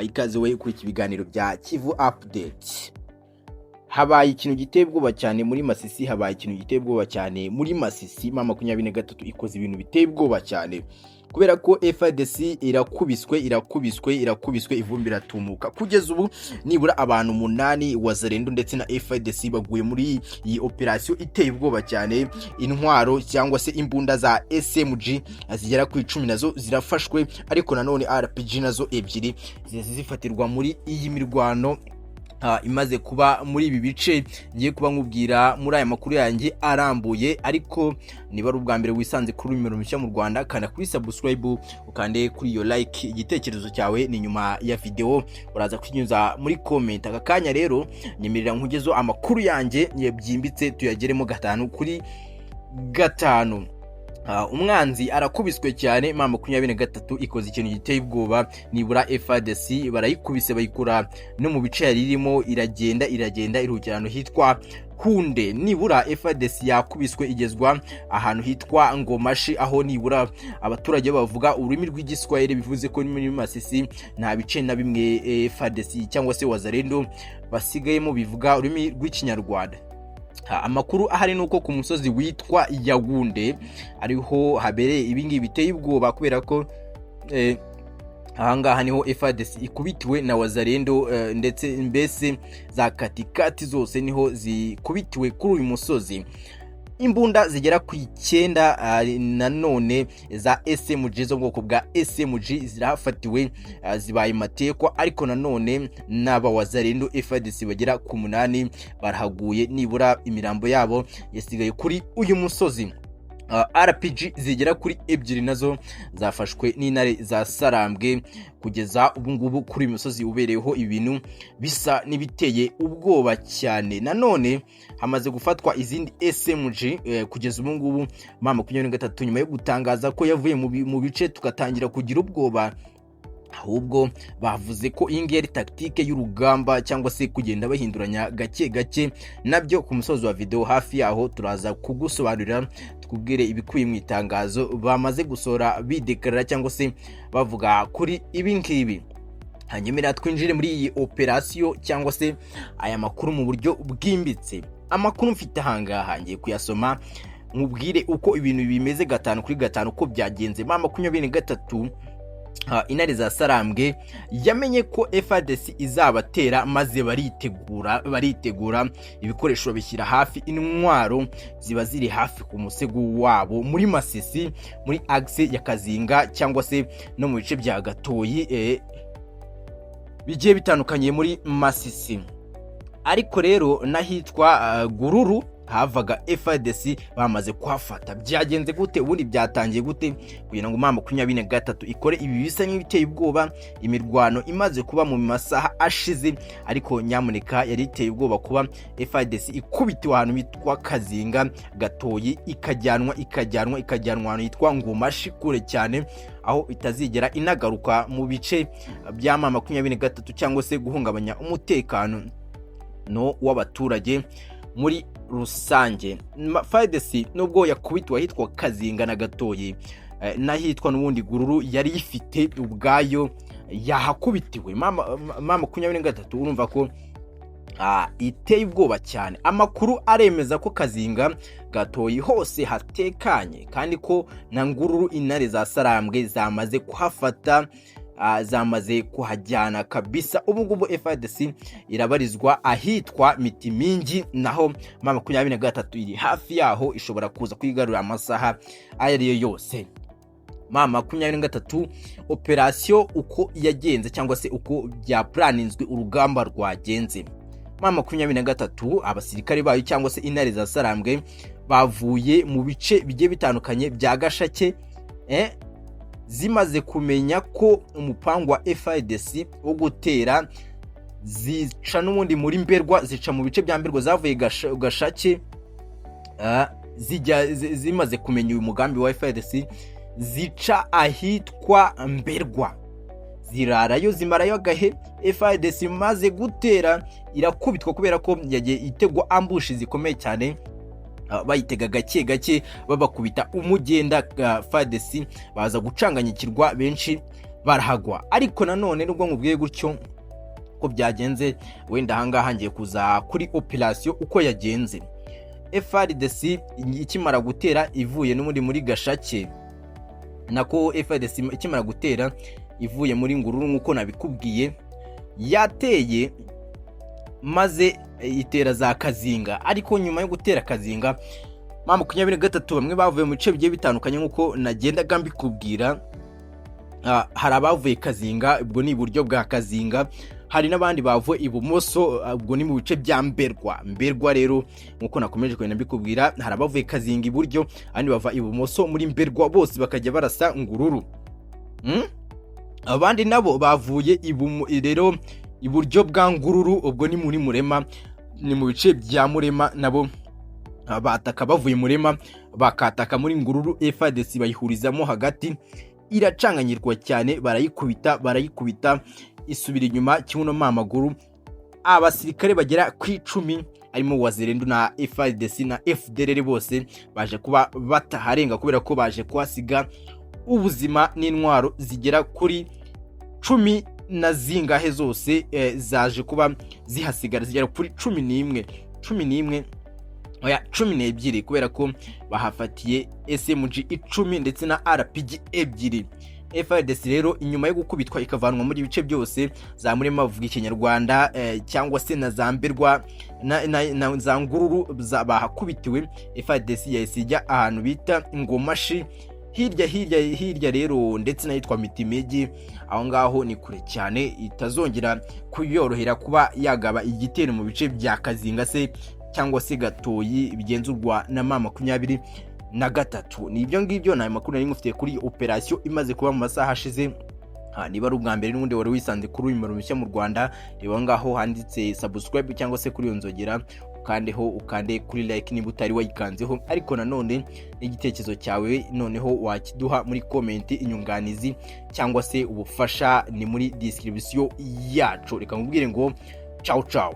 ikaze we kuri iki biganiro bya KIVU Updates. Habaye ikintu giteye ubwoba cyane muri Masisi, MAA23 ikoze ibintu biteye ubwoba cyane kubera ko FARDC irakubiswe ivumbi ratumuka. Kugeza ubu nibura abantu 8 wazarendo ndetse na FARDC baguye muri iyi operation iteye ubwoba cyane. Intwaro cyangwa se imbunda za SMG zigera ku 10 nazo zirafashwe, ariko nanone RPG nazo ebyiri zifatirwa muri iyi mirwano imaze kuba muri ibi bice. Ngiye kuba nkubwira muri aya makuru yanjye arambuye, ariko niba ari ubwa mbere wisanze kuri nimero mishya mu Rwanda, kana kuri subscribe ukande kuri iyo like. Igitekerezo cyawe ni nyuma ya video uraza kwinyuza muri comment. Aka kanya rero nyemerera nkugezo amakuru yanjye byimbitse tuyageremo gatanu kuri gatanu. Umwanzi arakubiswe cyane, MAA23 ikoze ikintu giteye ubwoba. Nibura FARDC barayikubise bayikura no mu bice yaririmo, iragenda irukirano hitwa Hunde. Nibura FARDC yakubiswe igezwa ahantu hitwa Ngomashi, aho nibura abaturage bavuga ururimi rw'igiswahili, bivuze ko muri Masisi nta bice na bimwe FARDC cyangwa se wazarendo basigayemo bivuga ururimi rw'ikinyarwanda. Amakuru ahari nuko ku musozi witwa Yagunde ariho habereye ibingi biteye ubwoba, kubera ko ahangaha niho FARDC ikubitiwe na wazarendo, ndetse mbese za katikati zose niho zikubitiwe kuri uyu musozi. Imbunda zigera ku 9 nanone za SMG zo bwoko bwa SMG zirafatiwe, zibaye matekwa, ariko nanone naba wazarendo FARDC bagera ku 8 barahaguye. Nibura imirambo yabo yasigaye kuri uyu musozi. RPG zigera kuri 2 nazo zafashwe n'intare za Sarambwe. Kugeza ubu ngubu kuri uyu musozi ubereyeho ibintu bisa nibiteye ubwoba cyane. Nanone hamaze gufatwa izindi SMG. Kugeza ubu ngubu MAA23 nyuma yo gutangaza ko yavuye mu bice tugatangira kugira ubwoba, ahubwo bavuze ko iyi ngiyi ari tactique y'urugamba, cyangwa se kugenda bahinduranya gake gake. Nabyo ku musozi wa video hafi yaho turaza kugusobanurira, tukubwire ibikuye mu itangazo bamaze gusora bidekarara cyangwa se bavuga kuri ibi ngibi. Hanyuma twinjire muri iyi operation cyangwa se aya makuru mu buryo bwimbitse. Amakuru mfite ahangaha ngiye kuyasoma nkubwire uko ibintu bimeze gatanu kuri gatanu uko byagenze. MAA23 intare za Sarambwe yamenye ko FARDC izabatera, maze baritegura ibikoresho bishyira hafi. Intwaro ziba ziri hafi ku musego wabo muri Masisi, muri axe ya Kazinga cyangwa se no mu bice bya Gatoyi bigiye bitandukanye muri Masisi. Ariko rero nahitwa Gururu havaga FARDC bamaze kuhafata. Byagenze gute? Ubundi byatangiye gute kugira ngo MAA23 ikore ibi bisa n'ibiteye ubwoba? Imirwano imaze kuba mu masaha ashize, ariko nyamuneka yari iteye ubwoba kuba FARDC ikubitiwe ahantu bitwa Kazinga, Gatoyi, ikajyanwa ahantu hitwa Ngomashi kure cyane, aho itazigera inagaruka mu bice bya MAA23 cyangwa se guhungabanya umutekano no w'abaturage muri rusange. FARDC nubwo yakubitwa hitwa Kazinga na Gatoyi, nahitwa n'ubundi Gururu yari ifite ubwayo yahakubitiwe. MAA23 urumva ko iteye ubwoba cyane. Amakuru aremeza ko Kazinga, Gatoyi hose hatekanye, kandi ko na Gururu intare za Sarambwe zamaze kuhafata, zamaze kuhajyana kabisa. Ubu ngubu FARDC irabarizwa ahitwa Mitimingi, naho MAA23 iri hafi yaho, ishobora kuza kwigarura amasaha ayariyo yose. MAA23 operation uko yagenze cyangwa se uko byaplaninzwe urugamba rwagenze. MAA23 abasirikare bayo cyangwa se intare za Sarambwe bavuye mu bice bigiye bitandukanye bya Gashake, zimaze kumenya ko umupango wa FARDC wo gutera, zica n'ubundi muri Mberwa, zica mu bice bya Mberwa zavuye Gashake. Zimaze kumenya uyu mugambi wa FARDC, zica ahitwa Mberwa, zirarayo zimarayo agahe. FARDC maze gutera irakubitwa kubera ko yagiye itegwa ambushi zikomeye cyane. bayitega gake gake babakubita umugenda. FARDC baza gucanganyikirwa, benshi barahagwa. Ariko nanone nubwo nkubwiye gutyo ko byagenze, wenda ahangaha ngiye kuza kuri operation uko yagenze. FARDC ikimara gutera ivuye n'umundi muri Gashake, nako FARDC ikimara gutera ivuye muri Ngururu nkuko nabikubwiye, yateye maze itera za Kazinga. Ariko nyuma yo gutera Kazinga, M23 bamwe bavuye mu bice bigiye bitandukanye nkuko nagendaga mbikubwira. Hari abavuye Kazinga, ubwo ni iburyo bwa Kazinga, hari n'abandi bavuye ibumoso, ubwo ni mu bice bya Mberwa rero nkuko nakomeje kwenda mbikubwira. Hari abavuye Kazinga iburyo, abandi bava ibumoso muri Mberwa, bose bakajya barasa Ngururu. Abandi nabo bavuye rero iburyo bwa Ngururu, ubwo ni muri Murema, ni mu bice bya Murema, nabo bataka bavuye Murema bakataka muri Ngururu. FARDC bayihurizamo hagati, iracanganyirwa cyane, barayikubita isubira inyuma kibuno Amakuru. Abasirikare bagera ku 10 arimo Wazalendo na FARDC na FDLR bose baje kuba bataharenga kubera ko baje kwasiga ubuzima n'intwaro zigera kuri 10 na zingahe zose zaje kuba zihasigara zigera kuri 12 kubera ko bahafatiye SMG 10 ndetse na RPG 2. FARDC rero inyuma yo gukubitwa ikavanwa muri bice byose za Murema bavuga Ikinyarwanda cyangwa se na Zamberwa na za Ngururu bahakubitiwe, FARDC yahise ahantu bita Ngomashi hirya rero, ndetse nayitwa Mitimegi. Aho ngaho ni kure cyane, itazongera kuyorohera kuba yagaba igitero mu bice bya Kazinga se cyangwa se Gatoyi bigenzurwa na M23. Ni ibyo ngibyo na makuru nari ngufite kuri operation imaze kuba mu masaha ashize. Niba ari ubwa mbere n'ubundi wari wisanze kuri uyu murimo mushya mu Rwanda, reba ngaho handitse subscribe cyangwa se kuri yonzogera, ukande kuri like niba utari wayikanzeho. Ariko nanone n'igitekerezo cyawe noneho wakiduha muri comment, inyunganizi cyangwa se ubufasha ni muri description yacu. Reka nkubwire ngo ciao.